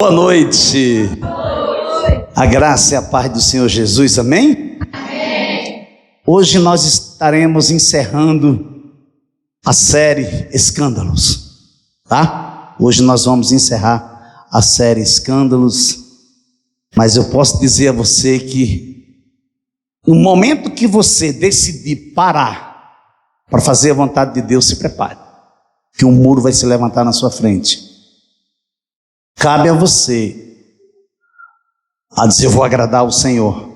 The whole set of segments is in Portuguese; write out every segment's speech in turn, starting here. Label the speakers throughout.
Speaker 1: Boa noite. A graça e a paz do Senhor Jesus, amém? Amém. Hoje nós estaremos encerrando a série Escândalos, tá? Hoje nós vamos encerrar a série Escândalos, mas eu posso dizer a você que no momento que você decidir parar para fazer a vontade de Deus, se prepare, que um muro vai se levantar na sua frente. Cabe a você a dizer: eu vou agradar ao Senhor.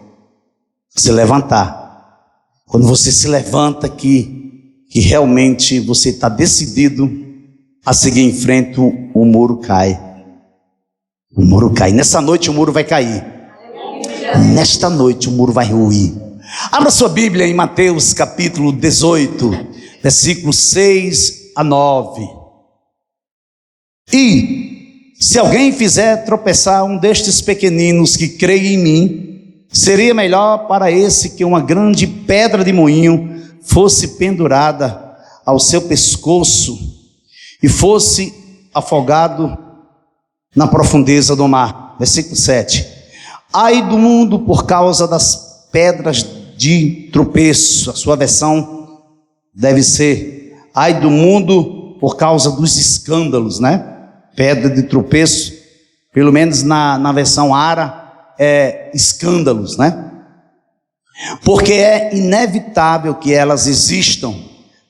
Speaker 1: Se levantar. Quando você se levanta que realmente você está decidido a seguir em frente, o muro cai. O muro cai. Nessa noite o muro vai cair. Nesta noite o muro vai ruir. Abra sua Bíblia em Mateus capítulo 18, versículos 6 a 9. Se alguém fizer tropeçar um destes pequeninos que creem em mim, seria melhor para esse que uma grande pedra de moinho fosse pendurada ao seu pescoço e fosse afogado na profundeza do mar. Versículo 7. Ai do mundo por causa das pedras de tropeço. A sua versão deve ser: ai do mundo por causa dos escândalos, né? Pedra de tropeço, pelo menos na versão Ara, é escândalos, né? Porque é inevitável que elas existam,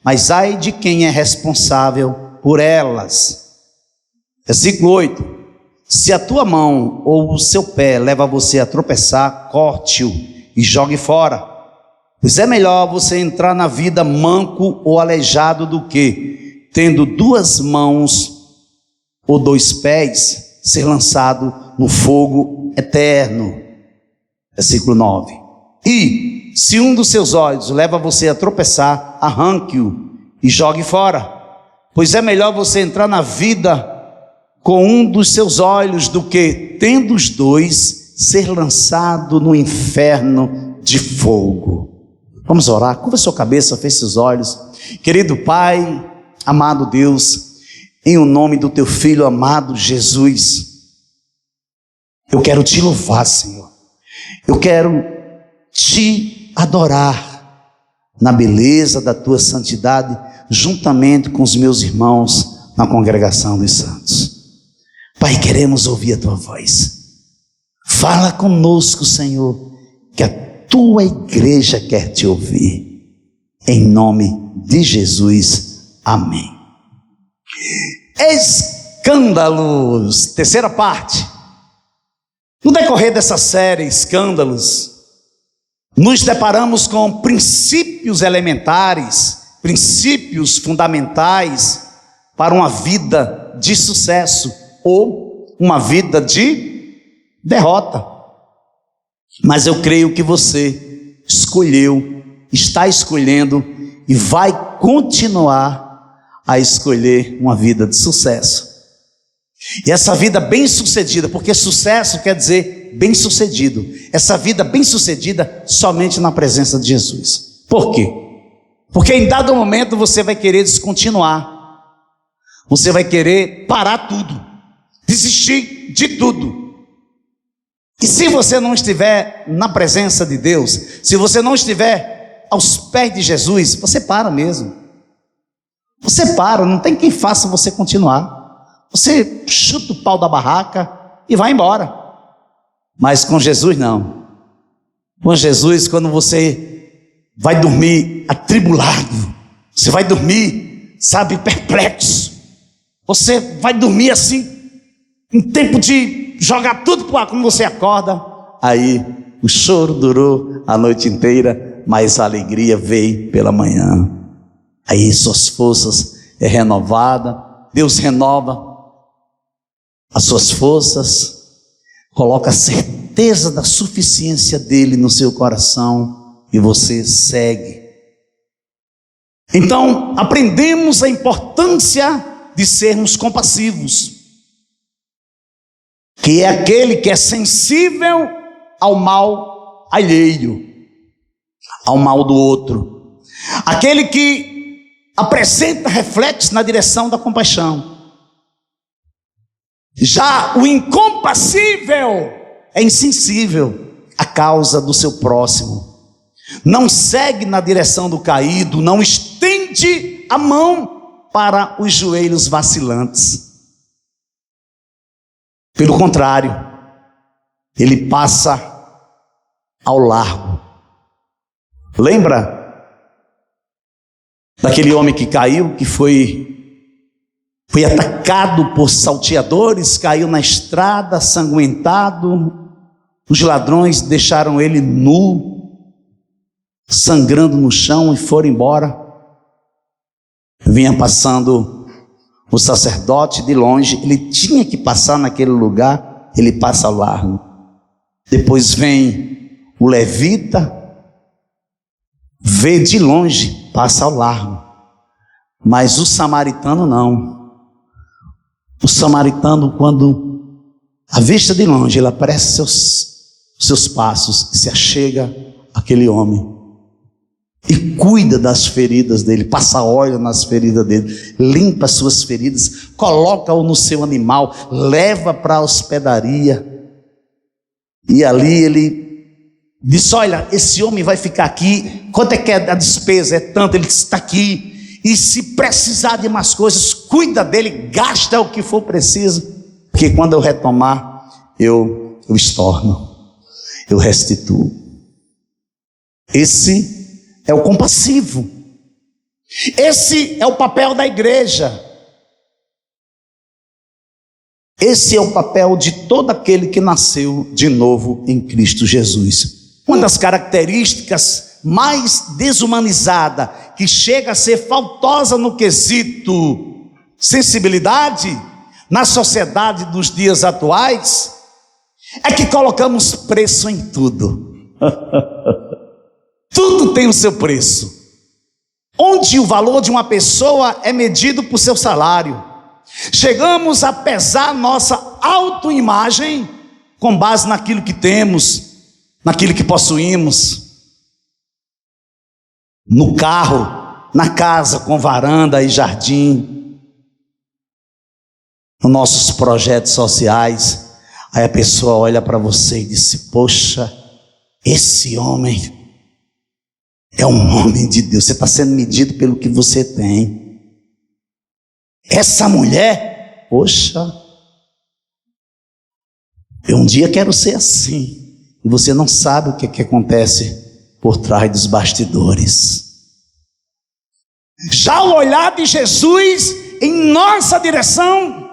Speaker 1: mas ai de quem é responsável por elas. Versículo 8: se a tua mão ou o seu pé leva você a tropeçar, corte-o e jogue fora, pois é melhor você entrar na vida manco ou aleijado do que, tendo duas mãos ou dois pés, ser lançado no fogo eterno. Versículo 9. E se um dos seus olhos leva você a tropeçar, arranque-o e jogue fora, pois é melhor você entrar na vida com um dos seus olhos do que, tendo os dois, ser lançado no inferno de fogo. Vamos orar. Curva sua cabeça, feche seus olhos. Querido Pai, amado Deus, em o nome do teu Filho amado Jesus, eu quero te louvar, Senhor. Eu quero te adorar na beleza da tua santidade, juntamente com os meus irmãos na congregação dos santos. Pai, queremos ouvir a tua voz. Fala conosco, Senhor, que a tua igreja quer te ouvir. Em nome de Jesus, amém. Escândalos, terceira parte. No decorrer dessa série Escândalos, nos deparamos com princípios elementares, princípios fundamentais para uma vida de sucesso ou uma vida de derrota. Mas eu creio que você escolheu, está escolhendo e vai continuar a escolher uma vida de sucesso. E essa vida bem sucedida, porque sucesso quer dizer bem sucedido, essa vida bem sucedida somente na presença de Jesus. Por quê? Porque em dado momento você vai querer descontinuar, você vai querer parar tudo, desistir de tudo. E se você não estiver na presença de Deus, se você não estiver aos pés de Jesus, você para mesmo. Você para, não tem quem faça você continuar. Você chuta o pau da barraca e vai embora. Mas com Jesus não. Com Jesus, quando você vai dormir atribulado, você vai dormir, sabe, perplexo, você vai dormir assim, em tempo de jogar tudo pro ar. Quando você acorda, aí o choro durou a noite inteira, mas a alegria veio pela manhã. Aí suas forças é renovada, Deus renova as suas forças, coloca a certeza da suficiência dele no seu coração e você segue. Então, aprendemos a importância de sermos compassivos, que é aquele que é sensível ao mal alheio, ao mal do outro, aquele que apresenta reflexos na direção da compaixão. Já o incompassível é insensível à causa do seu próximo. Não segue na direção do caído, não estende a mão para os joelhos vacilantes. Pelo contrário, ele passa ao largo. Lembra daquele homem que caiu, que foi atacado por salteadores, caiu na estrada, sanguentado. Os ladrões deixaram ele nu, sangrando no chão, e foram embora. Vinha passando o sacerdote de longe, ele tinha que passar naquele lugar, ele passa ao largo. Depois vem o levita, vê de longe, passa ao largo. Mas o samaritano não. O samaritano, quando a vista de longe, ele apressa seus passos e se achega àquele homem e cuida das feridas dele, passa óleo nas feridas dele, limpa as suas feridas, coloca-o no seu animal, leva para a hospedaria, e ali ele diz: olha, esse homem vai ficar aqui, quanto é que é a despesa? É tanto. Ele está aqui, e se precisar de mais coisas, cuida dele, gasta o que for preciso, porque quando eu retomar, eu estorno, eu restituo. Esse é o compassivo. Esse é o papel da igreja. Esse é o papel de todo aquele que nasceu de novo em Cristo Jesus. Uma das características mais desumanizada, que chega a ser faltosa no quesito sensibilidade na sociedade dos dias atuais, é que colocamos preço em tudo. Tudo tem o seu preço. Onde o valor de uma pessoa é medido por seu salário. Chegamos a pesar nossa autoimagem com base naquilo que temos, naquilo que possuímos. No carro, na casa com varanda e jardim, nos nossos projetos sociais. Aí a pessoa olha para você e diz: poxa, esse homem é um homem de Deus. Você está sendo medido pelo que você tem. Essa mulher, poxa, eu um dia quero ser assim. E você não sabe o que acontece por trás dos bastidores. Já o olhar de Jesus em nossa direção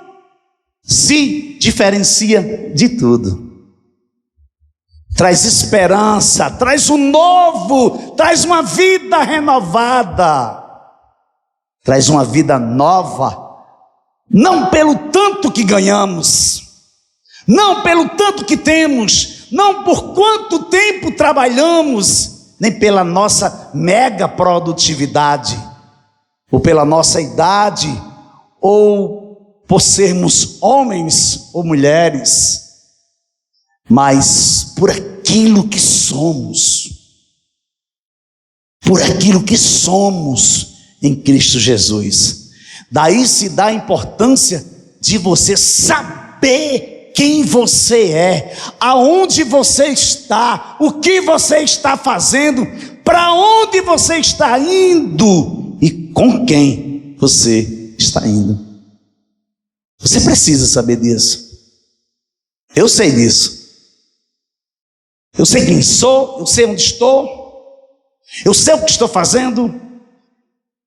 Speaker 1: se diferencia de tudo. Traz esperança, traz o novo, traz uma vida renovada, traz uma vida nova, não pelo tanto que ganhamos, não pelo tanto que temos, não por quanto tempo trabalhamos, nem pela nossa mega produtividade, ou pela nossa idade, ou por sermos homens ou mulheres, mas por aquilo que somos, por aquilo que somos em Cristo Jesus. Daí se dá a importância de você saber quem você é, aonde você está, o que você está fazendo, para onde você está indo e com quem você está indo. Você precisa saber disso. Eu sei disso. Eu sei quem sou, eu sei onde estou, eu sei o que estou fazendo,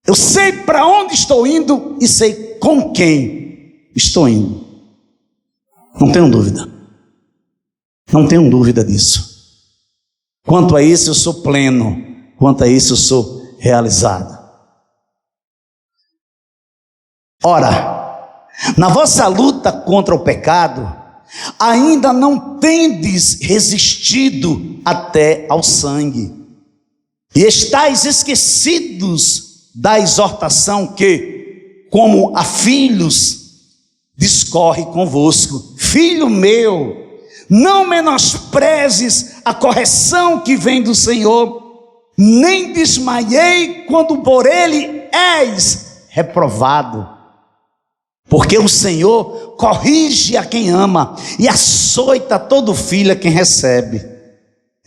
Speaker 1: eu sei para onde estou indo e sei com quem estou indo. Não tenho dúvida. Não tenho dúvida disso. Quanto a isso eu sou pleno, quanto a isso eu sou realizado. Ora, na vossa luta contra o pecado, ainda não tendes resistido até ao sangue, e estáis esquecidos da exortação que, como a filhos, discorre convosco. Filho meu, não menosprezes a correção que vem do Senhor, nem desmaiei quando por ele és reprovado. Porque o Senhor corrige a quem ama e açoita todo filho a quem recebe.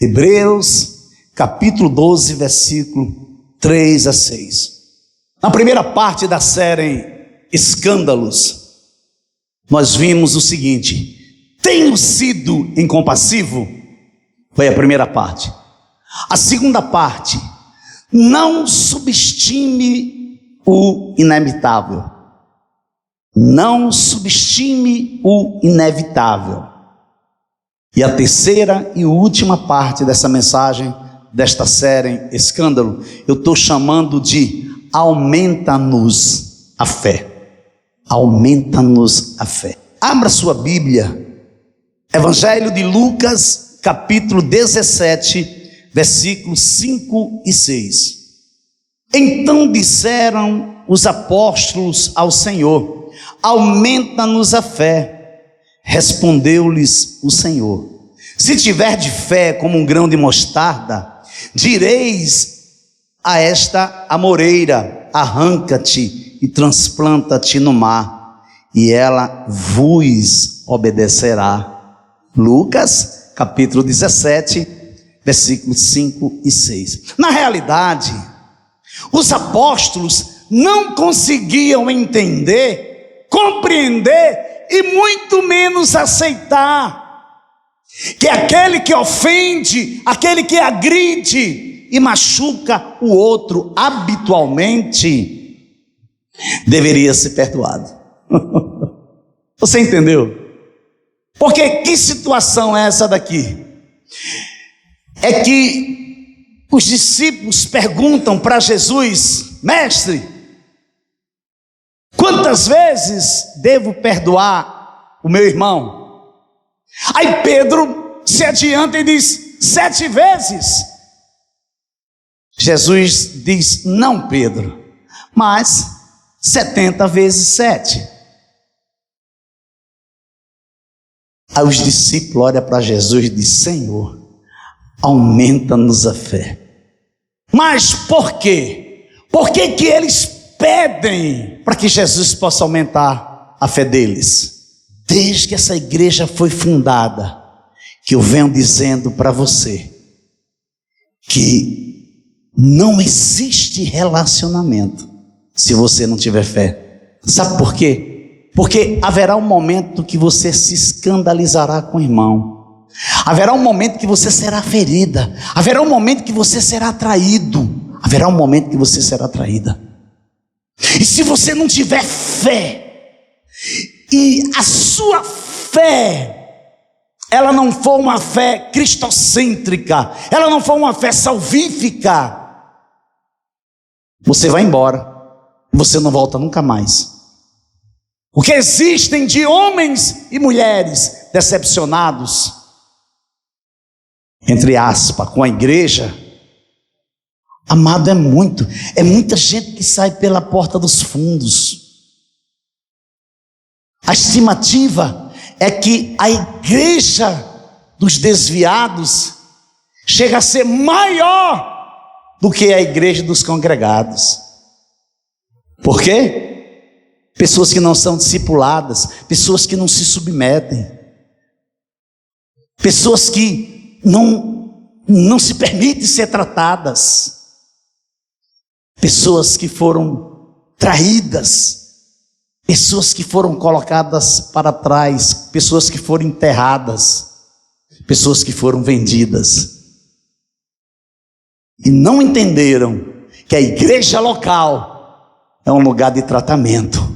Speaker 1: Hebreus, capítulo 12, versículo 3 a 6. Na primeira parte da série Escândalos, nós vimos o seguinte: tenho sido incompassivo? Foi a primeira parte. A segunda parte: não subestime o inevitável. Não subestime o inevitável. E a terceira e última parte dessa mensagem, desta série Escândalo, eu estou chamando de aumenta-nos a fé. Aumenta-nos a fé. Abra sua Bíblia, Evangelho de Lucas, capítulo 17, versículos 5 e 6. Então disseram os apóstolos ao Senhor: aumenta-nos a fé. Respondeu-lhes o Senhor: se tiver de fé como um grão de mostarda, direis a esta amoreira: arranca-te e transplanta-te no mar, e ela vos obedecerá. Lucas, capítulo 17, versículos 5 e 6. Na realidade, os apóstolos não conseguiam entender, compreender e muito menos aceitar que aquele que ofende, aquele que agride e machuca o outro habitualmente, deveria ser perdoado. Você entendeu? Porque que situação é essa daqui? É que os discípulos perguntam para Jesus: mestre, quantas vezes devo perdoar o meu irmão? Aí Pedro se adianta e diz: 7 vezes. Jesus diz: não, Pedro, mas 70 vezes 7. Aí os discípulos olham para Jesus e dizem: Senhor, aumenta-nos a fé. Mas por quê? Por que que eles pedem para que Jesus possa aumentar a fé deles? Desde que essa igreja foi fundada, que eu venho dizendo para você que não existe relacionamento se você não tiver fé. Sabe por quê? Porque haverá um momento que você se escandalizará com o irmão. Haverá um momento que você será ferida. Haverá um momento que você será traído. Haverá um momento que você será traída. E se você não tiver fé, e a sua fé, ela não for uma fé cristocêntrica, ela não for uma fé salvífica, você vai embora, você não volta nunca mais. Porque existem de homens e mulheres decepcionados, entre aspas, com a igreja. Amado, é muita gente que sai pela porta dos fundos. A estimativa é que a igreja dos desviados chega a ser maior do que a igreja dos congregados. Por quê? Pessoas que não são discipuladas, pessoas que não se submetem, pessoas que não se permitem ser tratadas, pessoas que foram traídas, pessoas que foram colocadas para trás, pessoas que foram enterradas, pessoas que foram vendidas e não entenderam que a igreja local é um lugar de tratamento,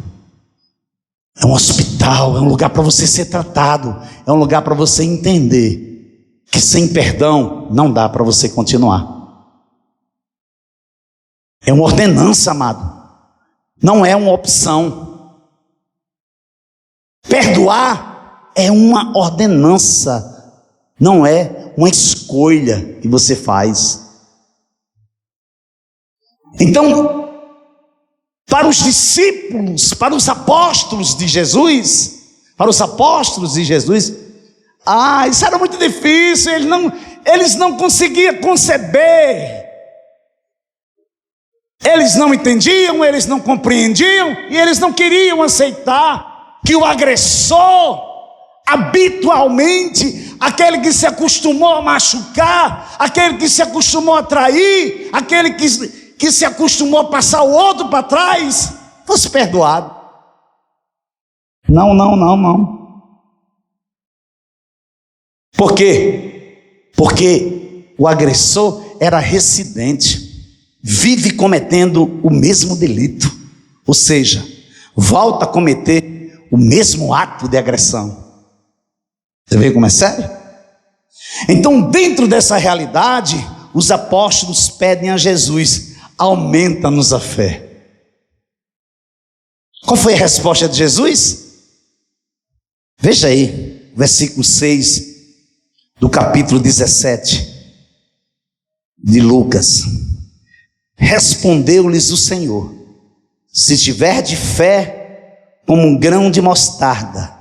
Speaker 1: é um hospital, é um lugar para você ser tratado, é um lugar para você entender que sem perdão não dá para você continuar. É uma ordenança, amado, não é uma opção. Perdoar é uma ordenança, não é uma escolha que você faz. Então, para os discípulos, para os apóstolos de Jesus, isso era muito difícil, eles não conseguiam conceber Eles não entendiam, eles não compreendiam e eles não queriam aceitar que o agressor, habitualmente, aquele que se acostumou a machucar, aquele que se acostumou a trair, aquele que se acostumou a passar o outro para trás, fosse perdoado. Não. Por quê? Porque o agressor era reincidente, vive cometendo o mesmo delito, ou seja, volta a cometer o mesmo ato de agressão. Você vê como é sério? Então, dentro dessa realidade, os apóstolos pedem a Jesus: aumenta-nos a fé. Qual foi a resposta de Jesus? Veja aí, versículo 6 do capítulo 17 de Lucas. Respondeu-lhes o Senhor: se tiverdes fé como um grão de mostarda,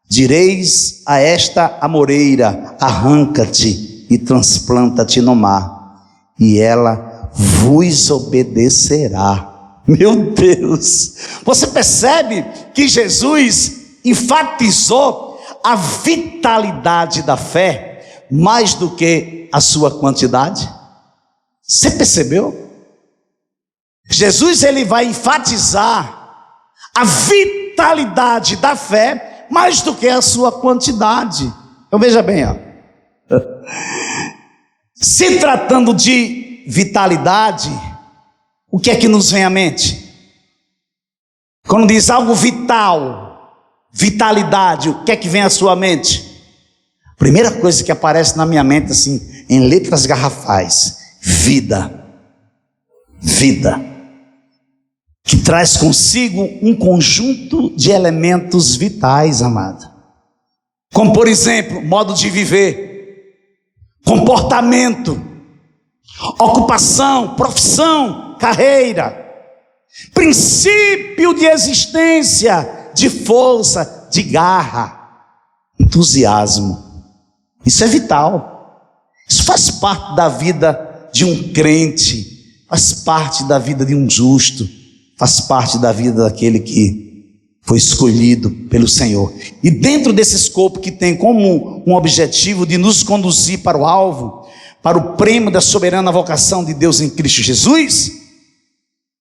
Speaker 1: direis a esta amoreira: arranca-te e transplanta-te no mar, e ela vos obedecerá. Meu Deus! Você percebe que Jesus enfatizou a vitalidade da fé mais do que a sua quantidade? Você percebeu? Jesus, ele vai enfatizar a vitalidade da fé mais do que a sua quantidade. Então veja bem, ó. Se tratando de vitalidade, o que é que nos vem à mente? Quando diz algo vital, vitalidade, o que é que vem à sua mente? A primeira coisa que aparece na minha mente, assim, em letras garrafais: vida. Vida. Que traz consigo um conjunto de elementos vitais, amado. Como, por exemplo, modo de viver, comportamento, ocupação, profissão, carreira, princípio de existência, de força, de garra, entusiasmo. Isso é vital. Isso faz parte da vida de um crente, faz parte da vida de um justo, faz parte da vida daquele que foi escolhido pelo Senhor. E dentro desse escopo que tem como um objetivo de nos conduzir para o alvo, para o prêmio da soberana vocação de Deus em Cristo Jesus,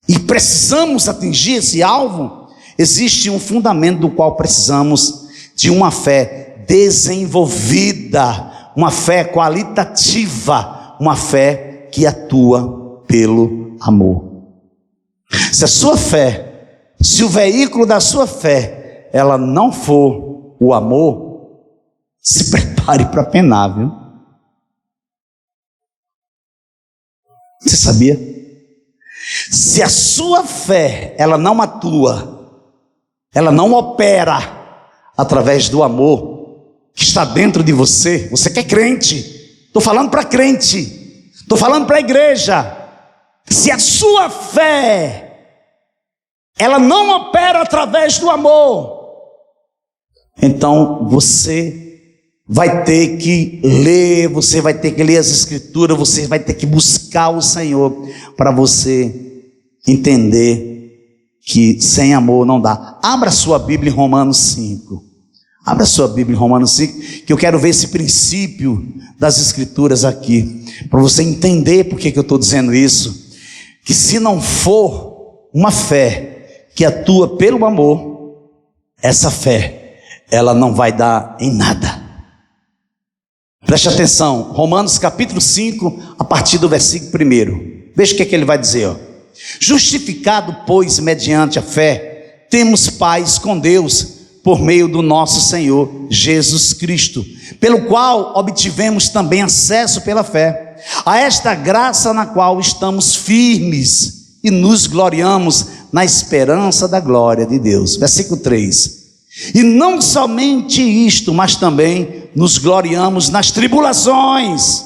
Speaker 1: e precisamos atingir esse alvo, existe um fundamento do qual precisamos de uma fé desenvolvida, uma fé qualitativa, uma fé que atua pelo amor. Se a sua fé, se o veículo da sua fé, ela não for o amor, se prepare para penar, viu? Você sabia? Se a sua fé, ela não atua, ela não opera através do amor que está dentro de você, você que é crente, estou falando para crente, estou falando para a igreja. Se a sua fé, ela não opera através do amor, então você vai ter que ler, você vai ter que ler as escrituras, você vai ter que buscar o Senhor, para você entender que sem amor não dá. Abra sua Bíblia em Romanos 5, abra sua Bíblia em Romanos 5, que eu quero ver esse princípio das escrituras aqui, para você entender por que eu estou dizendo isso, que se não for uma fé que atua pelo amor, essa fé, ela não vai dar em nada. Preste atenção, Romanos capítulo 5, a partir do versículo 1. Veja o que ele vai dizer, ó. Justificado, pois, mediante a fé, temos paz com Deus, por meio do nosso Senhor Jesus Cristo, pelo qual obtivemos também acesso pela fé a esta graça na qual estamos firmes e nos gloriamos na esperança da glória de Deus. Versículo 3. E não somente isto, mas também nos gloriamos nas tribulações,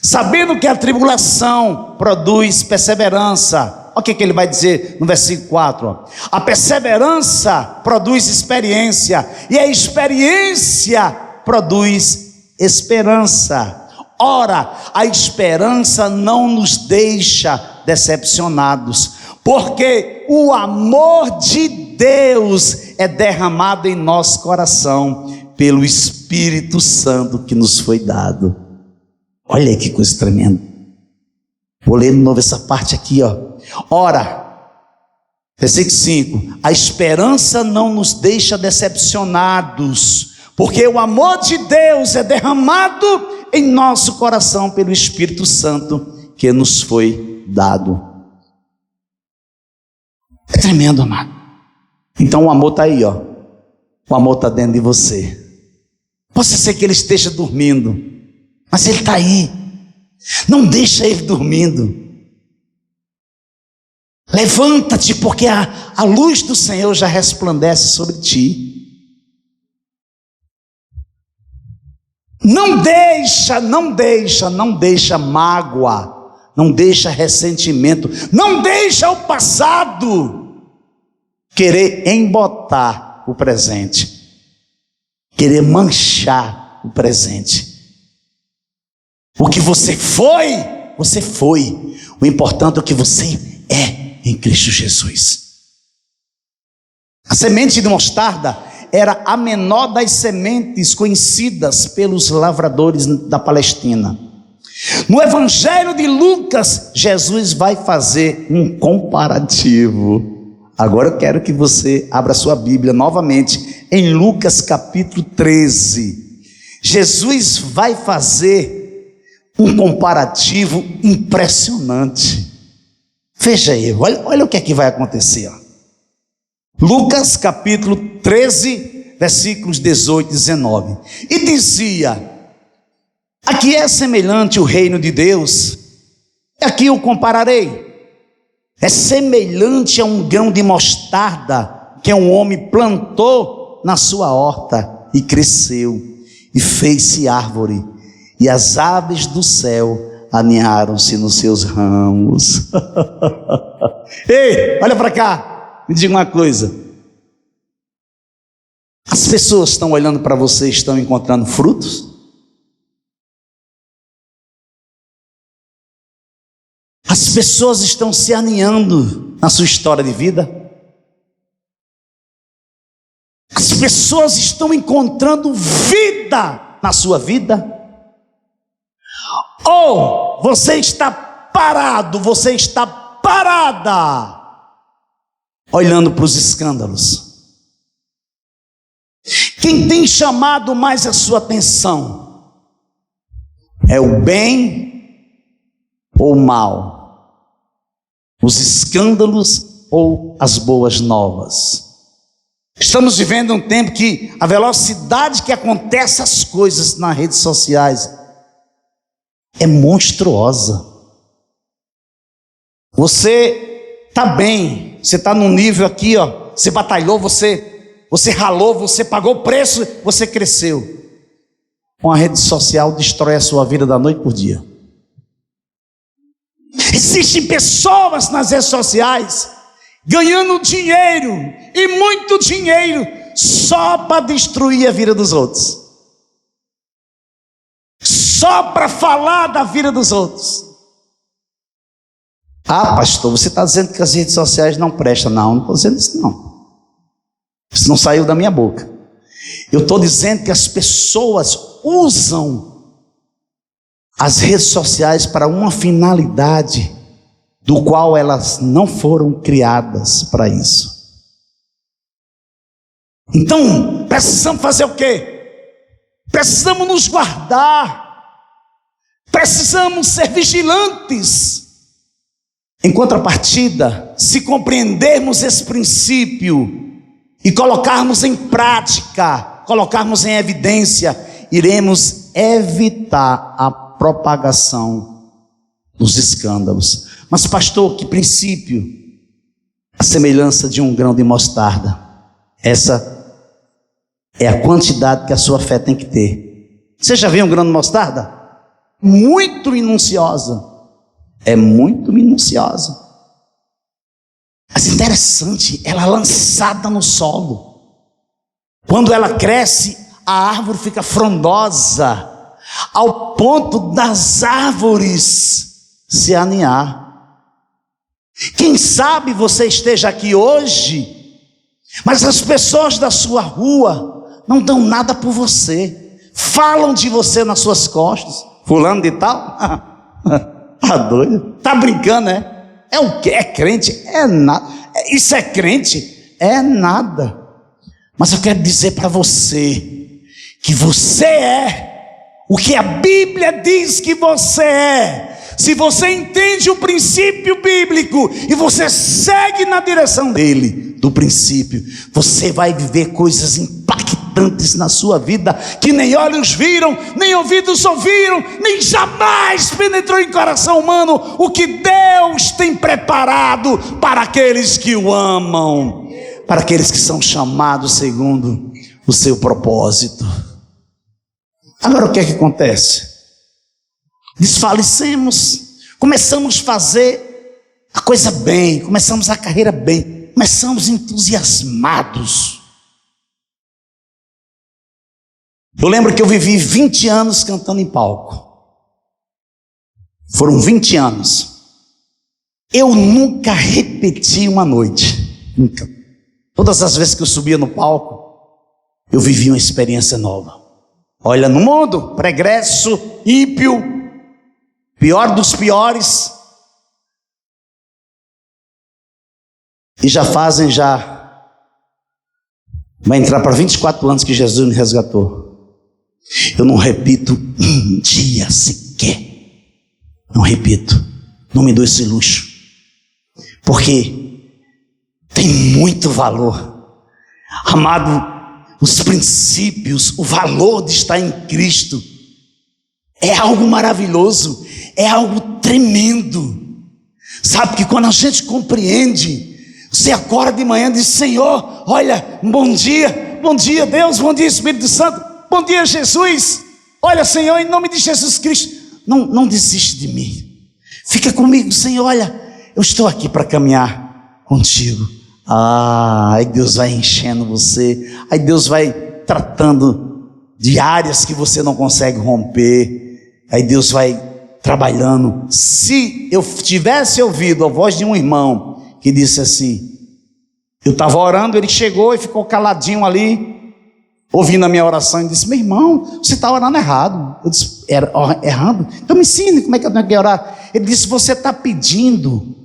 Speaker 1: sabendo que a tribulação produz perseverança. Olha o que ele vai dizer no versículo 4. Ó. A perseverança produz experiência, e a experiência produz esperança. Ora, a esperança não nos deixa decepcionados, porque o amor de Deus é derramado em nosso coração pelo Espírito Santo que nos foi dado. Olha aí que coisa tremenda. Vou ler de novo essa parte aqui, ó. Ora, versículo 5: a esperança não nos deixa decepcionados, porque o amor de Deus é derramado em nosso coração pelo Espírito Santo que nos foi dado. É tremendo, amado. Então o amor está aí, ó. O amor está dentro de você. Pode ser que ele esteja dormindo, mas ele está aí. Não deixa ele dormindo. Levanta-te, porque a luz do Senhor já resplandece sobre ti. Não deixa mágoa, não deixa ressentimento, não deixa o passado querer embotar o presente, querer manchar o presente. O que você foi, você foi. O importante é o que você é em Cristo Jesus. A semente de mostarda era a menor das sementes conhecidas pelos lavradores da Palestina. No Evangelho de Lucas, Jesus vai fazer um comparativo. Agora eu quero que você abra sua Bíblia novamente em Lucas capítulo 13. Jesus vai fazer um comparativo impressionante. Veja aí, olha o que é que vai acontecer. Lucas capítulo 13, versículos 18 e 19. E dizia: a que é semelhante o reino de Deus? Aqui eu compararei. É semelhante a um grão de mostarda que um homem plantou na sua horta e cresceu e fez-se árvore, e as aves do céu aninharam-se nos seus ramos. Ei, olha para cá, me diga uma coisa. As pessoas estão olhando para você e estão encontrando frutos? As pessoas estão se aninhando na sua história de vida? As pessoas estão encontrando vida na sua vida? Ou você está parado, você está parada, olhando para os escândalos? Quem tem chamado mais a sua atenção? É o bem ou o mal? Os escândalos ou as boas novas? Estamos vivendo um tempo que a velocidade que acontece as coisas nas redes sociais é monstruosa. Você está bem, você está num nível aqui, ó, você batalhou, você ralou, você pagou o preço, você cresceu. Uma rede social destrói a sua vida da noite por dia. Existem pessoas nas redes sociais ganhando dinheiro, e muito dinheiro, só para destruir a vida dos outros, só para falar da vida dos outros. Ah, pastor, você está dizendo que as redes sociais não prestam? Não estou dizendo isso não. Isso não saiu da minha boca. Eu estou dizendo que as pessoas usam as redes sociais para uma finalidade do qual elas não foram criadas para isso. Então, precisamos fazer o quê? Precisamos nos guardar, precisamos ser vigilantes. Em contrapartida, se compreendermos esse princípio e colocarmos em prática, colocarmos em evidência, iremos evitar a propagação dos escândalos. Mas pastor, que princípio? A semelhança de um grão de mostarda. Essa é a quantidade que a sua fé tem que ter. Você já viu um grão de mostarda? Muito minuciosa. É muito minuciosa. Mas interessante, ela é lançada no solo. Quando ela cresce, a árvore fica frondosa, ao ponto das árvores se aninhar. Quem sabe você esteja aqui hoje, mas as pessoas da sua rua não dão nada por você, falam de você nas suas costas. Fulano de tal? Tá doido? Tá brincando, né? É o quê? É crente? É nada. Isso é crente? É nada. Mas eu quero dizer para você que você é o que a Bíblia diz que você é. Se você entende o princípio bíblico e você segue na direção dele, do princípio, você vai viver coisas impactantes na sua vida que nem olhos viram, nem ouvidos ouviram, nem jamais penetrou em coração humano o que Deus tem preparado para aqueles que o amam, para aqueles que são chamados segundo o seu propósito. Agora o que é que acontece? Desfalecemos, começamos a fazer a coisa bem, começamos a carreira bem, começamos entusiasmados. Eu lembro que eu vivi 20 anos cantando em palco. Foram 20 anos. Eu nunca repeti uma noite, nunca. Todas as vezes que eu subia no palco, eu vivia uma experiência nova. Olha, no mundo, pregresso, ímpio, pior dos piores, e vai entrar para 24 anos que Jesus me resgatou. Eu não repito um dia sequer, não repito, não me dou esse luxo, porque tem muito valor, amado. Os princípios, o valor de estar em Cristo é algo maravilhoso, é algo tremendo. Sabe que quando a gente compreende, você acorda de manhã e diz: Senhor, olha, bom dia Deus, bom dia Espírito Santo, bom dia Jesus, olha Senhor, em nome de Jesus Cristo, não desiste de mim, fica comigo Senhor, olha, eu estou aqui para caminhar contigo. Aí Deus vai enchendo você, aí Deus vai tratando de áreas que você não consegue romper, aí Deus vai trabalhando. Se eu tivesse ouvido a voz de um irmão que disse assim, eu estava orando, ele chegou e ficou caladinho ali, ouvindo a minha oração, e disse: meu irmão, você está orando errado. Eu disse: errado? Então me ensine como é que eu tenho que orar. Ele disse: você está pedindo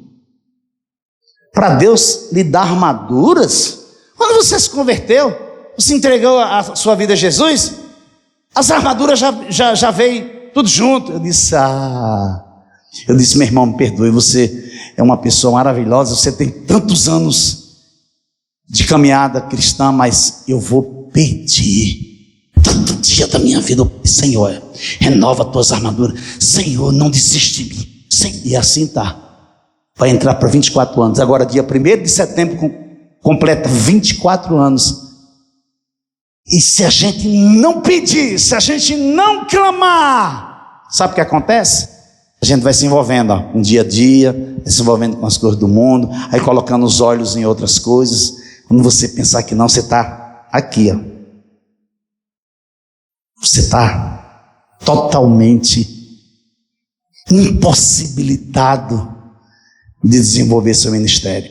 Speaker 1: para Deus lhe dar armaduras? Quando você se converteu, você entregou a sua vida a Jesus, as armaduras já veio tudo junto. Eu disse: meu irmão, me perdoe, você é uma pessoa maravilhosa, você tem tantos anos de caminhada cristã, mas eu vou pedir todo dia da minha vida: Senhor, renova as tuas armaduras, Senhor, não desiste de mim. E assim está. Vai entrar para 24 anos. Agora, dia 1º de setembro, completa 24 anos. E se a gente não pedir, se a gente não clamar, sabe o que acontece? A gente vai se envolvendo, um dia a dia, vai se envolvendo com as coisas do mundo, aí colocando os olhos em outras coisas. Quando você pensar que não, você está aqui, ó. Você está totalmente impossibilitado de desenvolver seu ministério,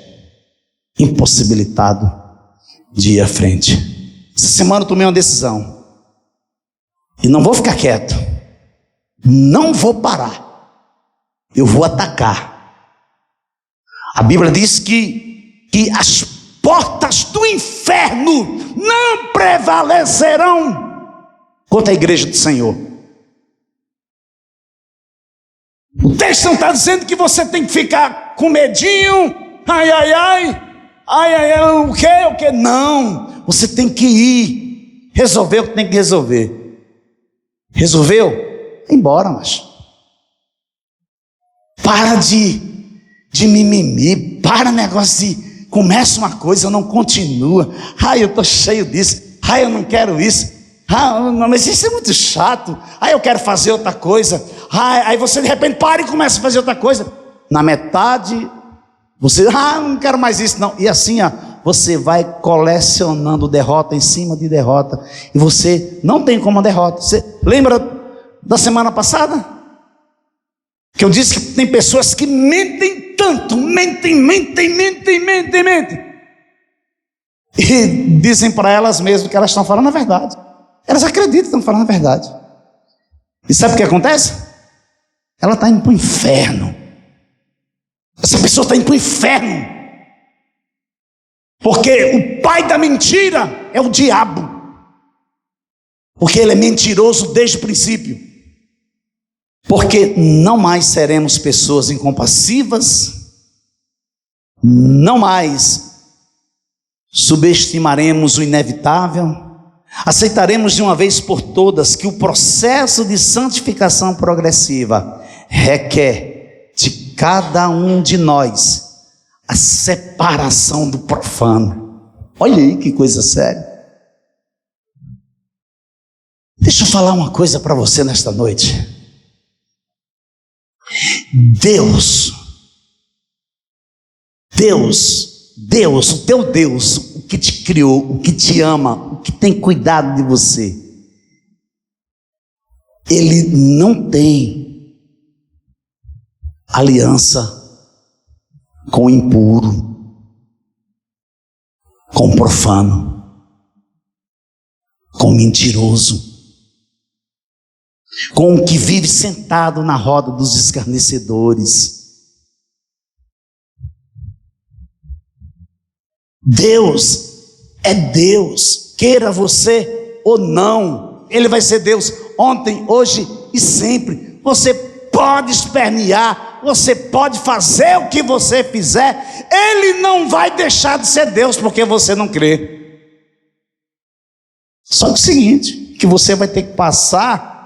Speaker 1: impossibilitado de ir à frente. Essa semana eu tomei uma decisão, e não vou ficar quieto, não vou parar, eu vou atacar. A Bíblia diz que as portas do inferno não prevalecerão contra a igreja do Senhor. O texto não está dizendo que você tem que ficar com medinho, o que? Não, você tem que ir, resolver o que tem que resolver. Resolveu? Vai embora, mas para de mimimi, para negócio de começa uma coisa, não continua. Eu estou cheio disso, eu não quero isso. Mas isso é muito chato. Eu quero fazer outra coisa. Aí você de repente para e começa a fazer outra coisa. Na metade você, não quero mais isso não. E assim, você vai colecionando derrota em cima de derrota, e você não tem como a derrota. Você lembra da semana passada? Que eu disse que tem pessoas que mentem tanto, mentem. E dizem para elas mesmas que elas estão falando a verdade. Elas acreditam que estão falando a verdade. E sabe o que acontece? Ela está indo para o inferno. Essa pessoa está indo para o inferno. Porque o pai da mentira é o diabo. Porque ele é mentiroso desde o princípio. Porque não mais seremos pessoas incompassivas, não mais subestimaremos o inevitável, aceitaremos de uma vez por todas que o processo de santificação progressiva requer de cada um de nós a separação do profano. Olha aí que coisa séria. Deixa eu falar uma coisa para você nesta noite. Deus, o teu Deus, o que te criou, o que te ama, o que tem cuidado de você, Ele não tem aliança com o impuro, com o profano, com o mentiroso, com o que vive sentado na roda dos escarnecedores. Deus é Deus, queira você ou não, Ele vai ser Deus ontem, hoje e sempre. Você pode espernear, você pode fazer o que você fizer, Ele não vai deixar de ser Deus porque você não crê. Só que é o seguinte, que você vai ter que passar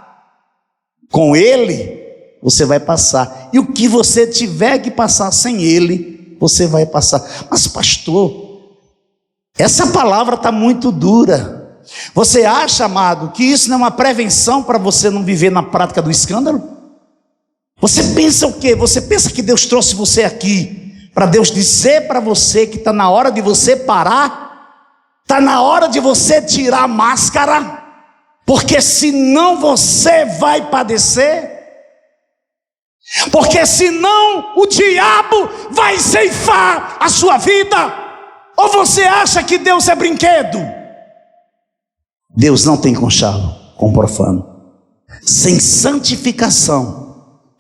Speaker 1: com Ele, você vai passar. E o que você tiver que passar sem Ele, você vai passar. Mas pastor, essa palavra está muito dura. Você acha, amado, que isso não é uma prevenção para você não viver na prática do escândalo? Você pensa o quê? Você pensa que Deus trouxe você aqui para Deus dizer para você que está na hora de você parar? Está na hora de você tirar a máscara? Porque senão você vai padecer, porque senão o diabo vai ceifar a sua vida. Ou você acha que Deus é brinquedo? Deus não tem conchavo com o profano. Sem santificação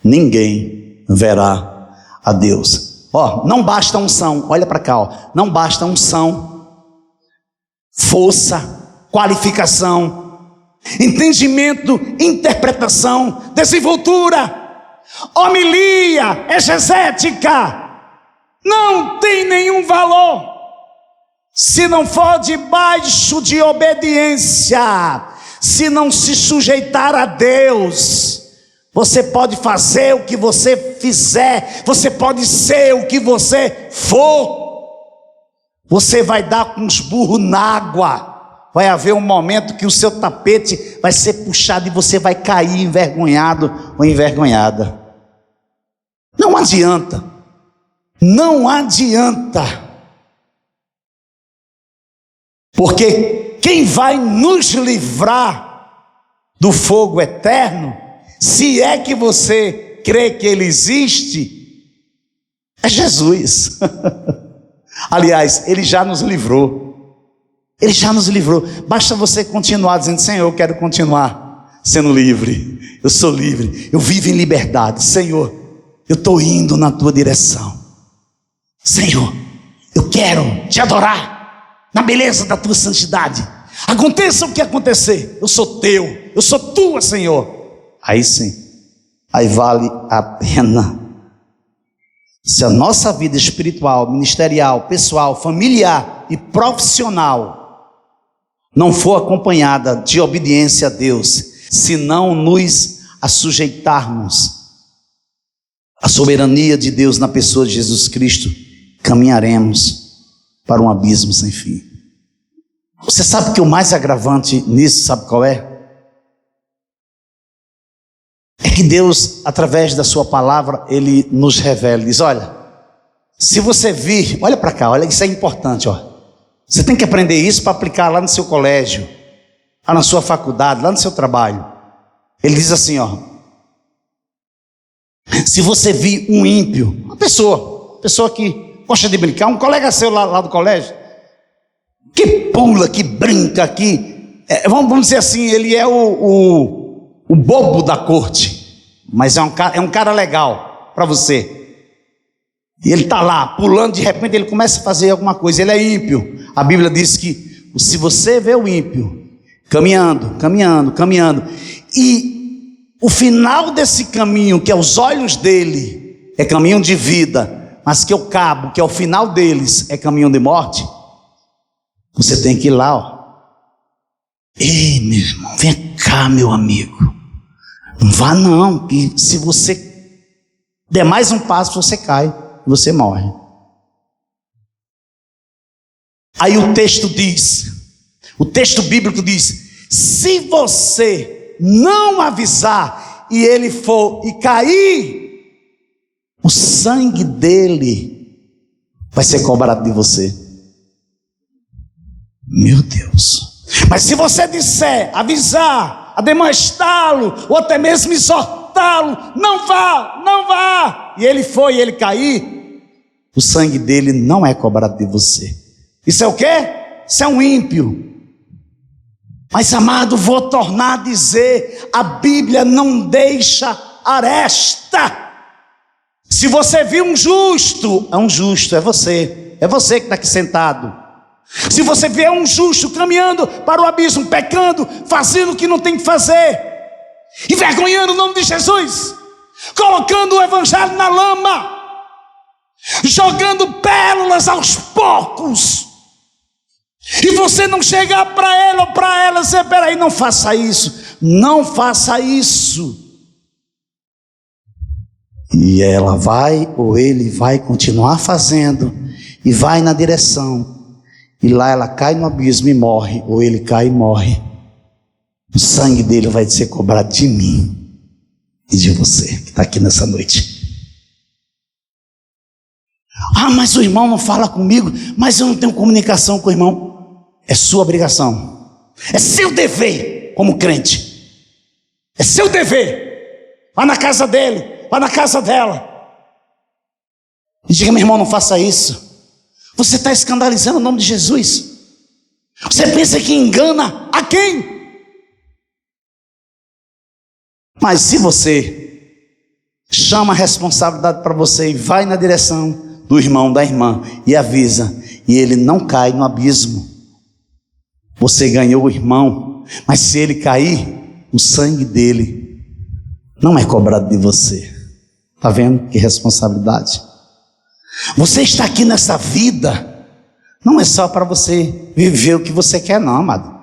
Speaker 1: ninguém verá a Deus. Não basta unção, olha para cá, não basta unção, força, qualificação, entendimento, interpretação, desenvoltura, homilia, exegética, não tem nenhum valor se não for debaixo de obediência, se não se sujeitar a Deus. Você pode fazer o que você fizer, você pode ser o que você for, você vai dar com os burros na água. Vai haver um momento que o seu tapete vai ser puxado e você vai cair envergonhado ou envergonhada. Não adianta. Não adianta. Porque quem vai nos livrar do fogo eterno, se é que você crê que Ele existe, é Jesus. Aliás, Ele já nos livrou. Ele já nos livrou. Basta você continuar dizendo: Senhor, eu quero continuar sendo livre. Eu sou livre, eu vivo em liberdade. Senhor, eu estou indo na tua direção. Senhor, eu quero te adorar na beleza da tua santidade. Aconteça o que acontecer, eu sou teu, eu sou tua, Senhor. Aí sim, aí vale a pena. Se a nossa vida espiritual, ministerial, pessoal, familiar e profissional não for acompanhada de obediência a Deus, se não nos assujeitarmos à soberania de Deus na pessoa de Jesus Cristo, caminharemos para um abismo sem fim. Você sabe que o mais agravante nisso, sabe qual é? É que Deus, através da sua palavra, Ele nos revela, diz: olha, se você vir, olha para cá, olha, isso é importante, ó. Você tem que aprender isso para aplicar lá no seu colégio, lá na sua faculdade, lá no seu trabalho. Ele diz assim, ó: se você vir um ímpio, uma pessoa, pessoa que gosta de brincar, um colega seu lá do colégio, que pula, que brinca, vamos dizer assim, ele é o bobo da corte, mas é um cara legal para você. E ele está lá, pulando, de repente ele começa a fazer alguma coisa, ele é ímpio. A Bíblia diz que se você vê o ímpio caminhando, e o final desse caminho, que aos olhos dele é caminho de vida, mas que o cabo, que é o final deles, é caminho de morte, você tem que ir lá, ó. Ei, meu irmão, vem cá, meu amigo, não vá não, que se você der mais um passo, você cai, você morre. Aí o texto bíblico diz, se você não avisar, e ele for e cair, o sangue dele vai ser cobrado de você. Meu Deus. Mas se você disser, avisar, admoestá-lo, ou até mesmo exortá-lo, não vá, e ele foi e ele cair, o sangue dele não é cobrado de você. Isso é o quê? Isso é um ímpio. Mas amado, vou tornar a dizer, a Bíblia não deixa aresta. Se você viu um justo, é um justo, é você que está aqui sentado. Se você vê um justo caminhando para o abismo, pecando, fazendo o que não tem que fazer, envergonhando o nome de Jesus, colocando o evangelho na lama, jogando pérolas aos porcos, e você não chegar para ele ou para ela e dizer, peraí, não faça isso, e ela vai ou ele vai continuar fazendo, e vai na direção, e lá ela cai no abismo e morre, ou ele cai e morre. O sangue dele vai ser cobrado de mim e de você que está aqui nessa noite. Ah, mas o irmão não fala comigo, mas eu não tenho comunicação com o irmão. É sua obrigação, é seu dever como crente, é seu dever. Vá na casa dele, vá na casa dela e diga, meu irmão, não faça isso. Você está escandalizando o nome de Jesus. Você pensa que engana a quem? Mas se você chama a responsabilidade para você e vai na direção do irmão, da irmã, e avisa, e ele não cai no abismo, você ganhou o irmão. Mas se ele cair, o sangue dele não é cobrado de você. Está vendo que responsabilidade? Você está aqui nessa vida, não é só para você viver o que você quer não, amado.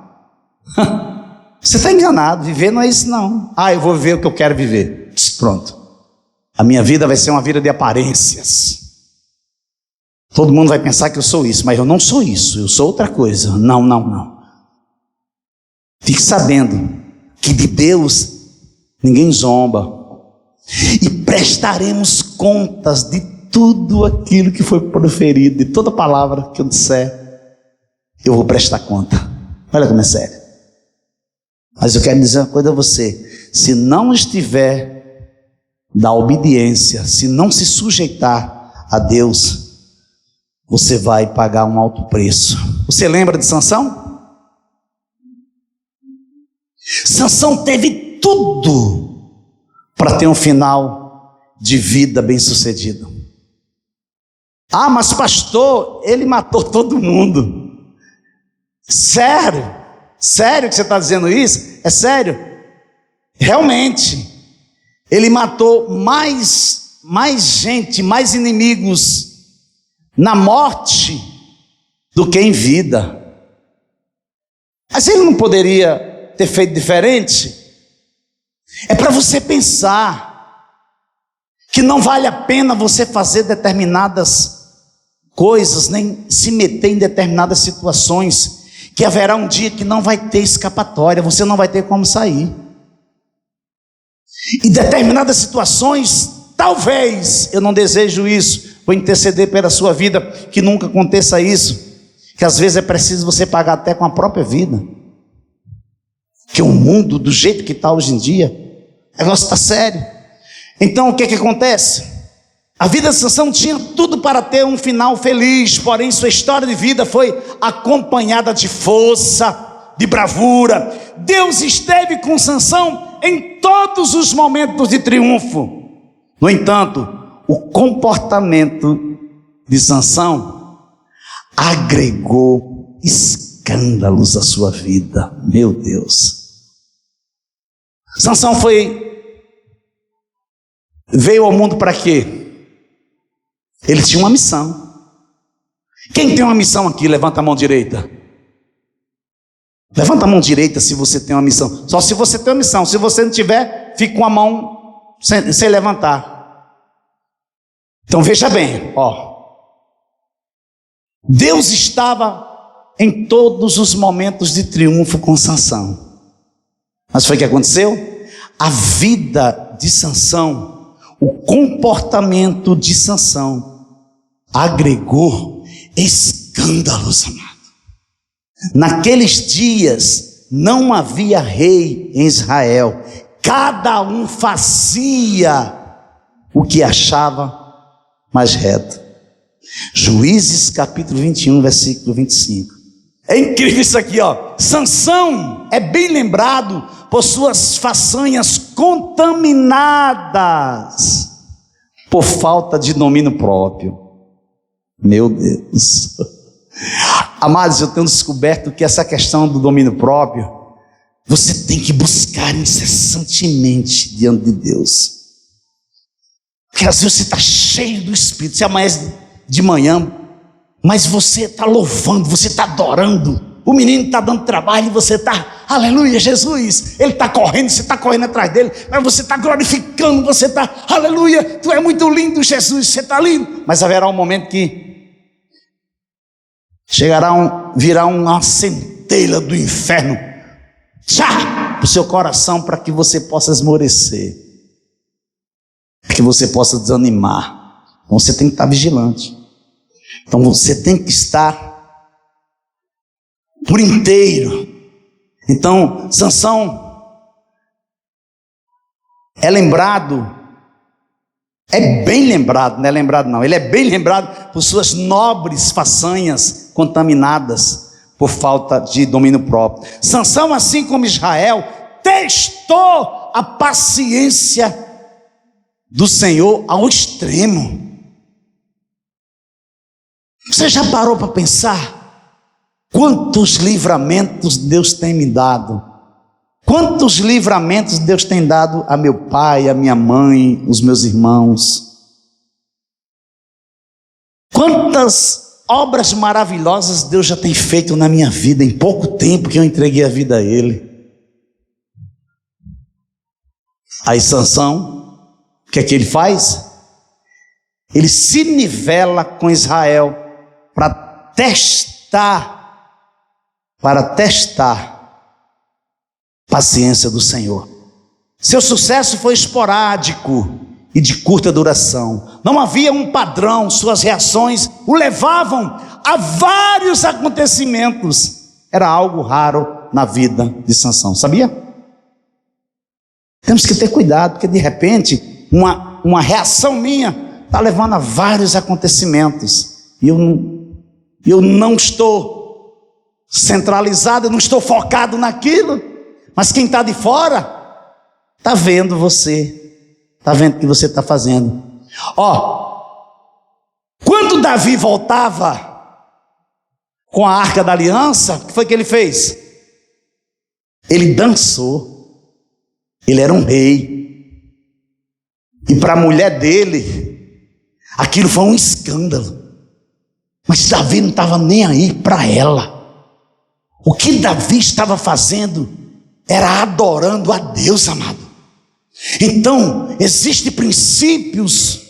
Speaker 1: Você está enganado, viver não é isso não. Ah, eu vou viver o que eu quero viver. Pronto. A minha vida vai ser uma vida de aparências. Todo mundo vai pensar que eu sou isso, mas eu não sou isso, eu sou outra coisa. Não. Fique sabendo que de Deus ninguém zomba. E prestaremos contas de tudo aquilo que foi proferido, de toda palavra que eu disser, eu vou prestar conta. Olha como é sério. Mas eu quero dizer uma coisa a você: se não estiver da obediência, se não se sujeitar a Deus, você vai pagar um alto preço. Você lembra de Sansão? Sansão teve tudo para ter um final de vida bem sucedido. Ah, mas pastor, ele matou todo mundo. Sério que você está dizendo isso? É sério? Realmente, ele matou mais gente, mais inimigos na morte do que em vida. Mas ele não poderia ter feito diferente? É para você pensar que não vale a pena você fazer determinadas coisas, nem se meter em determinadas situações, que haverá um dia que não vai ter escapatória, você não vai ter como sair. E determinadas situações, talvez, eu não desejo isso, vou interceder pela sua vida, que nunca aconteça isso, que às vezes é preciso você pagar até com a própria vida, que o mundo, do jeito que está hoje em dia, o negócio está sério. Então o que acontece? A vida de Sansão tinha tudo para ter um final feliz, porém sua história de vida foi acompanhada de força, de bravura. Deus esteve com Sansão em todos os momentos de triunfo. No entanto, o comportamento de Sansão agregou escândalos à sua vida. Meu Deus. Sansão veio ao mundo para quê? Ele tinha uma missão. Quem tem uma missão aqui? Levanta a mão direita. Levanta a mão direita se você tem uma missão. Só se você tem uma missão. Se você não tiver, fica com a mão sem levantar. Então veja bem, Deus estava em todos os momentos de triunfo com Sansão. Mas foi o que aconteceu? A vida de Sansão, o comportamento de Sansão agregou escândalos, amado. Naqueles dias não havia rei em Israel. Cada um fazia o que achava mais reto. Juízes capítulo 21, versículo 25. É incrível isso aqui, Sansão é bem lembrado por suas façanhas contaminadas por falta de domínio próprio. Meu Deus. Amados, eu tenho descoberto que essa questão do domínio próprio, você tem que buscar incessantemente diante de Deus. Porque às vezes você está cheio do Espírito, você amanhece de manhã, mas você está louvando, você está adorando. O menino está dando trabalho e você está, aleluia, Jesus. Ele está correndo, você está correndo atrás dele, mas você está glorificando, você está, aleluia, tu é muito lindo, Jesus, você está lindo. Mas haverá um momento que virá uma centelha do inferno para o seu coração, para que você possa esmorecer, para que você possa desanimar. Então você tem que estar vigilante. Então você tem que estar por inteiro. Então Sansão é bem lembrado, não é lembrado não, ele é bem lembrado por suas nobres façanhas contaminadas por falta de domínio próprio. Sansão, assim como Israel, testou a paciência do Senhor ao extremo. Você já parou para pensar quantos livramentos Deus tem me dado? Quantos livramentos Deus tem dado a meu pai, a minha mãe, os meus irmãos? Quantas obras maravilhosas Deus já tem feito na minha vida em pouco tempo que eu entreguei a vida a Ele. Aí Sansão, o que é que ele faz? Ele se nivela com Israel para testar paciência do Senhor. Seu sucesso foi esporádico e de curta duração. Não havia um padrão, suas reações o levavam a vários acontecimentos. Era algo raro na vida de Sansão, sabia? Temos que ter cuidado, porque de repente uma reação minha está levando a vários acontecimentos. E eu não estou centralizado, eu não estou focado naquilo. Mas quem está de fora está vendo você, está vendo o que você está fazendo. Quando Davi voltava com a Arca da Aliança, o que foi que ele fez? Ele dançou. Ele era um rei. E para a mulher dele, aquilo foi um escândalo. Mas Davi não estava nem aí para ela. O que Davi estava fazendo era adorando a Deus, amado. Então, existem princípios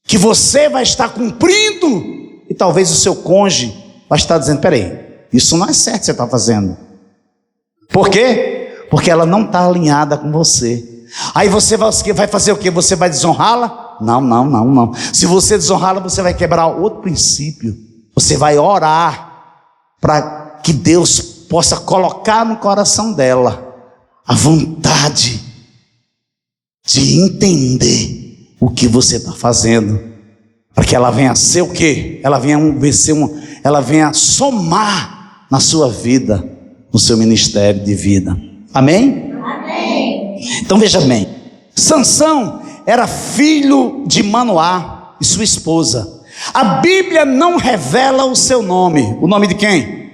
Speaker 1: que você vai estar cumprindo e talvez o seu cônjuge vai estar dizendo: peraí, isso não é certo que você está fazendo. Por quê? Porque ela não está alinhada com você. Aí você vai fazer o quê? Você vai desonrá-la? Não. Se você desonrá-la, você vai quebrar outro princípio. Você vai orar para que Deus possa colocar no coração dela a vontade de entender o que você está fazendo, para que ela venha a ser o quê? Ela venha somar na sua vida, no seu ministério de vida. Amém? Amém. Então veja bem, Sansão era filho de Manoá e sua esposa. A Bíblia não revela o seu nome. O nome de quem?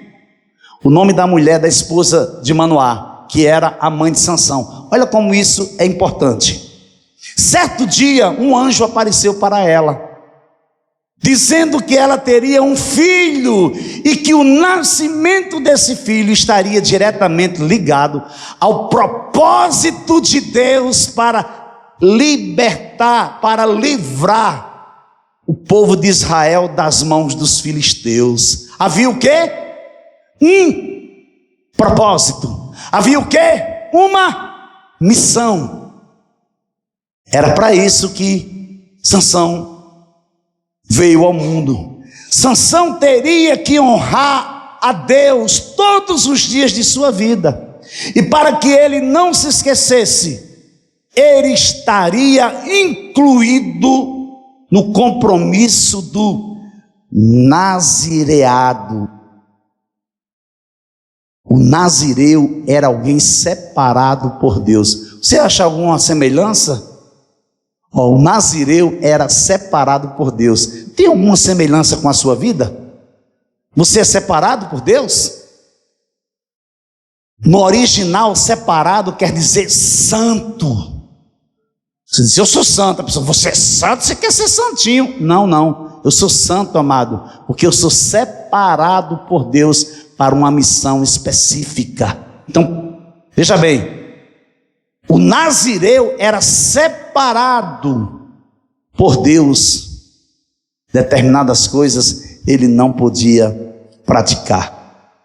Speaker 1: O nome da mulher, da esposa de Manoá, que era a mãe de Sansão. Olha como isso é importante. Certo dia, um anjo apareceu para ela, dizendo que ela teria um filho e que o nascimento desse filho estaria diretamente ligado ao propósito de Deus para libertar, para livrar o povo de Israel das mãos dos filisteus. Havia o quê? Um propósito. Havia o quê? Uma missão. Era para isso que Sansão veio ao mundo. Sansão teria que honrar a Deus todos os dias de sua vida. E para que ele não se esquecesse, ele estaria incluído no compromisso do nazireado. O nazireu era alguém separado por Deus. Você acha alguma semelhança? O nazireu era separado por Deus. Tem alguma semelhança com a sua vida? Você é separado por Deus? No original, separado quer dizer santo. Você diz, eu sou santo. A pessoa, você é santo? Você quer ser santinho? Não. Eu sou santo, amado, porque eu sou separado por Deus para uma missão específica. Então, veja bem. O nazireu era separado por Deus. Determinadas coisas ele não podia praticar.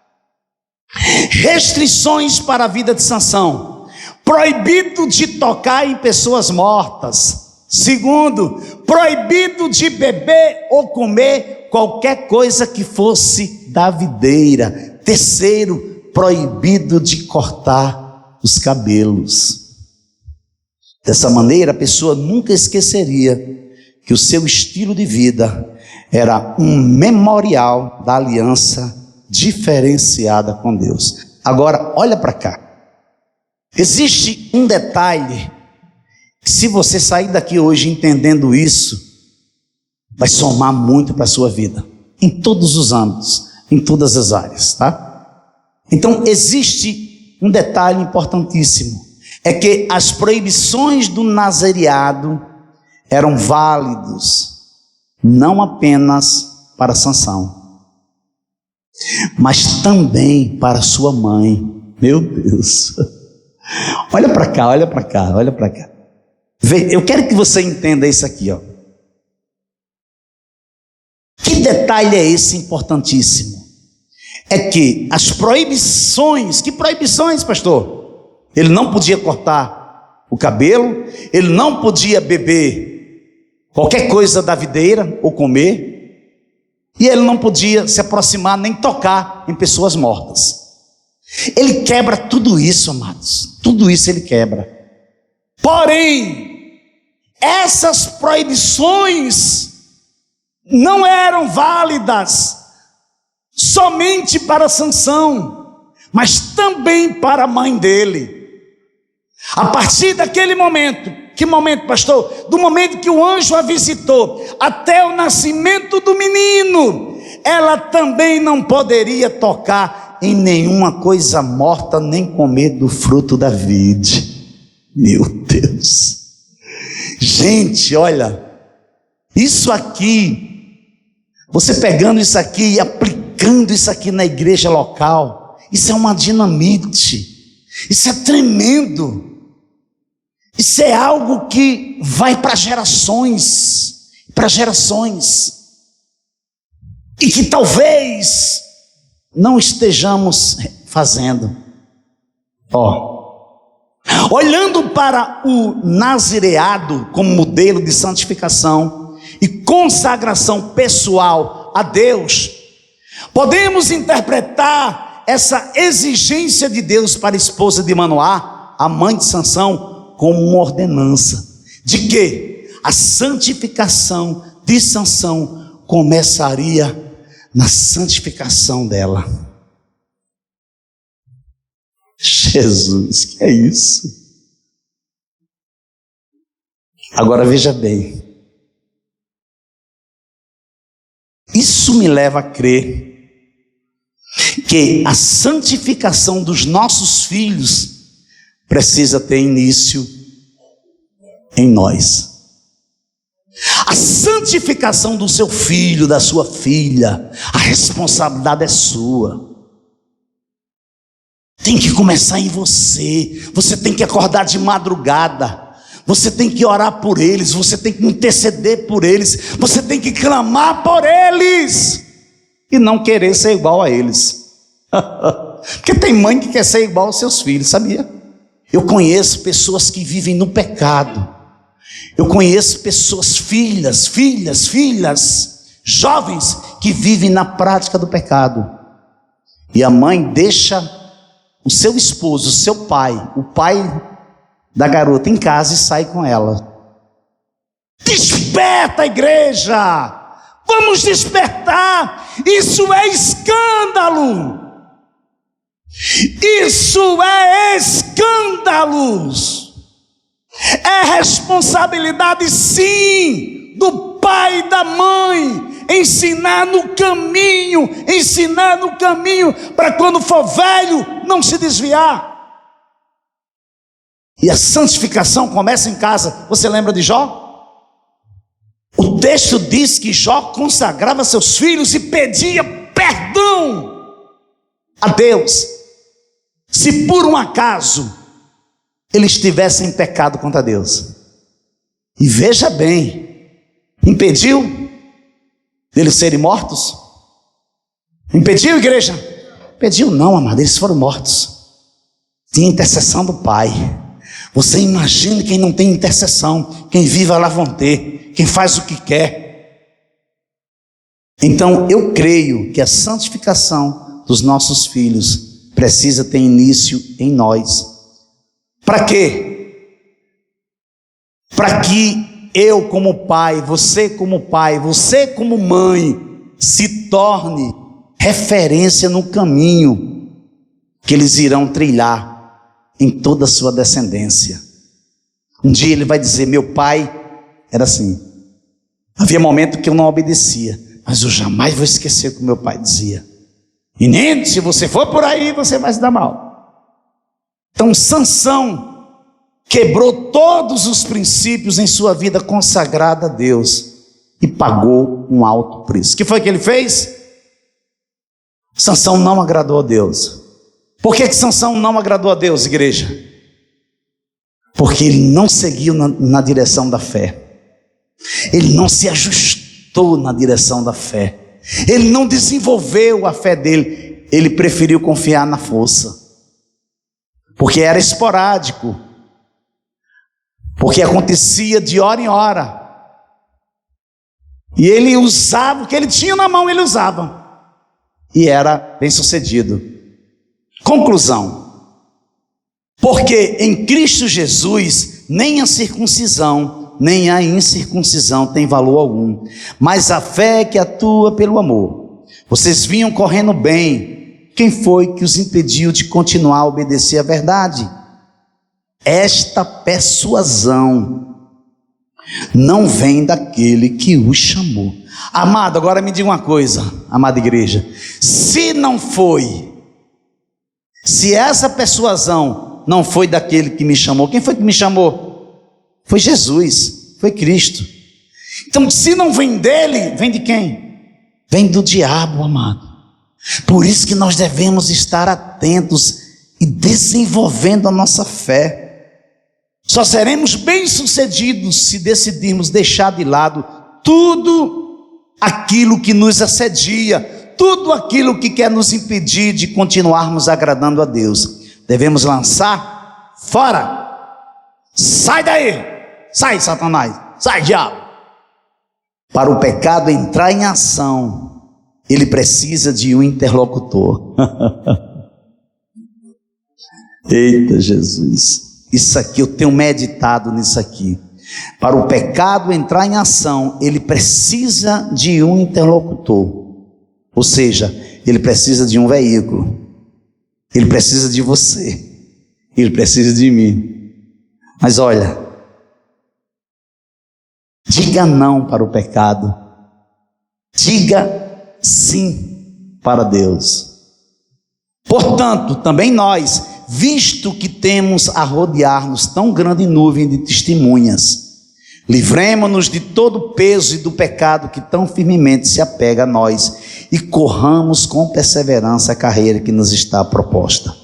Speaker 1: Restrições para a vida de Sansão. Proibido de tocar em pessoas mortas. Segundo, proibido de beber ou comer qualquer coisa que fosse da videira. Terceiro, proibido de cortar os cabelos. Dessa maneira, a pessoa nunca esqueceria que o seu estilo de vida era um memorial da aliança diferenciada com Deus. Agora, olha para cá. Existe um detalhe que, se você sair daqui hoje entendendo isso, vai somar muito para a sua vida, em todos os âmbitos, em todas as áreas, tá? Então, existe um detalhe importantíssimo. É que as proibições do nazireado eram válidos, não apenas para Sansão, mas também para sua mãe. Meu Deus, olha para cá, olha para cá, olha para cá. Eu quero que você entenda isso aqui, ó. Que detalhe é esse importantíssimo? É que as proibições, que proibições, pastor? Ele não podia cortar o cabelo, ele não podia beber qualquer coisa da videira ou comer, e ele não podia se aproximar nem tocar em pessoas mortas. Ele quebra tudo isso, amados, tudo isso ele quebra. Porém, essas proibições não eram válidas somente para Sansão, mas também para a mãe dele. A partir daquele momento, que momento, pastor? Do momento que o anjo a visitou, até o nascimento do menino, ela também não poderia tocar em nenhuma coisa morta, nem comer do fruto da vide. Meu Deus! Gente, olha, isso aqui, você pegando isso aqui e aplicando isso aqui na igreja local, isso é uma dinamite, isso é tremendo. Isso é algo que vai para gerações, e que talvez não estejamos fazendo. Olhando para o nazireado como modelo de santificação e consagração pessoal a Deus, podemos interpretar essa exigência de Deus para a esposa de Manoá, a mãe de Sansão, como uma ordenança de que a santificação de Sansão começaria na santificação dela. Jesus, que é isso? Agora veja bem, isso me leva a crer que a santificação dos nossos filhos precisa ter início em nós. A santificação do seu filho, da sua filha, a responsabilidade é sua. Tem que começar em você. Você tem que acordar de madrugada. Você tem que orar por eles. Você tem que interceder por eles. Você tem que clamar por eles. E não querer ser igual a eles. Porque tem mãe que quer ser igual aos seus filhos, sabia? Eu conheço pessoas que vivem no pecado. Eu conheço pessoas, filhas, jovens que vivem na prática do pecado. E a mãe deixa o seu esposo, o seu pai, o pai da garota em casa e sai com ela. Desperta, igreja! Vamos despertar! Isso é escândalo! Isso é escândalos! É responsabilidade, sim, do pai e da mãe, ensinar no caminho para quando for velho não se desviar. E a santificação começa em casa. Você lembra de Jó? O texto diz que Jó consagrava seus filhos e pedia perdão a Deus, se por um acaso eles estivessem em pecado contra Deus. E veja bem, impediu deles serem mortos? Impediu, igreja? Impediu não, amado, eles foram mortos. Tinha intercessão do Pai. Você imagine quem não tem intercessão, quem vive lá vão ter, quem faz o que quer. Então eu creio que a santificação dos nossos filhos precisa ter início em nós. Para quê? Para que eu como pai, você como mãe, se torne referência no caminho que eles irão trilhar em toda a sua descendência. Um dia ele vai dizer: meu pai era assim. Havia momento que eu não obedecia, mas eu jamais vou esquecer o que meu pai dizia. Menino, se você for por aí, você vai se dar mal. Então Sansão quebrou todos os princípios em sua vida consagrada a Deus e pagou um alto preço. O que foi que ele fez? Sansão não agradou a Deus. Por que Sansão não agradou a Deus, igreja? Porque ele não seguiu na direção da fé. Ele não se ajustou na direção da fé. Ele não desenvolveu a fé dele. Ele preferiu confiar na força. Porque era esporádico, porque acontecia de hora em hora, e ele usava o que ele tinha na mão, ele usava, e era bem sucedido. Conclusão: porque em Cristo Jesus nem a circuncisão nem a incircuncisão tem valor algum, mas a fé que atua pelo amor. Vocês vinham correndo bem. Quem foi que os impediu de continuar a obedecer à verdade? Esta persuasão não vem daquele que os chamou. Amado, agora me diga uma coisa, amada igreja. Se essa persuasão não foi daquele que me chamou, quem foi que me chamou? Foi Jesus, foi Cristo. Então, se não vem dele, vem de quem? Vem do diabo, amado. Por isso que nós devemos estar atentos e desenvolvendo a nossa fé. Só seremos bem-sucedidos se decidirmos deixar de lado tudo aquilo que nos assedia, tudo aquilo que quer nos impedir de continuarmos agradando a Deus. Devemos lançar fora. Sai daí! Sai, Satanás! Sai, diabo! Para o pecado entrar em ação, ele precisa de um interlocutor. Eita Jesus, isso aqui, eu tenho meditado nisso aqui. Para o pecado entrar em ação, ele precisa de um interlocutor. Ou seja, ele precisa de um veículo. Ele precisa de você. Ele precisa de mim. Mas olha, diga não para o pecado. Diga sim para Deus. Portanto, também nós, visto que temos a rodear-nos tão grande nuvem de testemunhas, livremo-nos de todo o peso e do pecado que tão firmemente se apega a nós e corramos com perseverança a carreira que nos está proposta.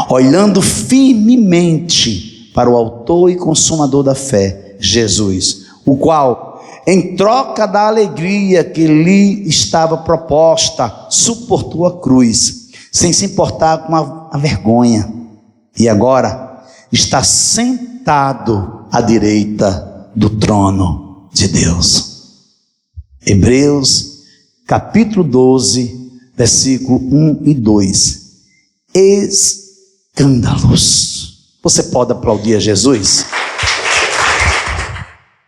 Speaker 1: Olhando firmemente para o autor e consumador da fé, Jesus, o qual, em troca da alegria que lhe estava proposta, suportou a cruz, sem se importar com a vergonha, e agora está sentado à direita do trono de Deus. Hebreus capítulo 12, versículo 1 e 2. Escândalos. Você pode aplaudir a Jesus?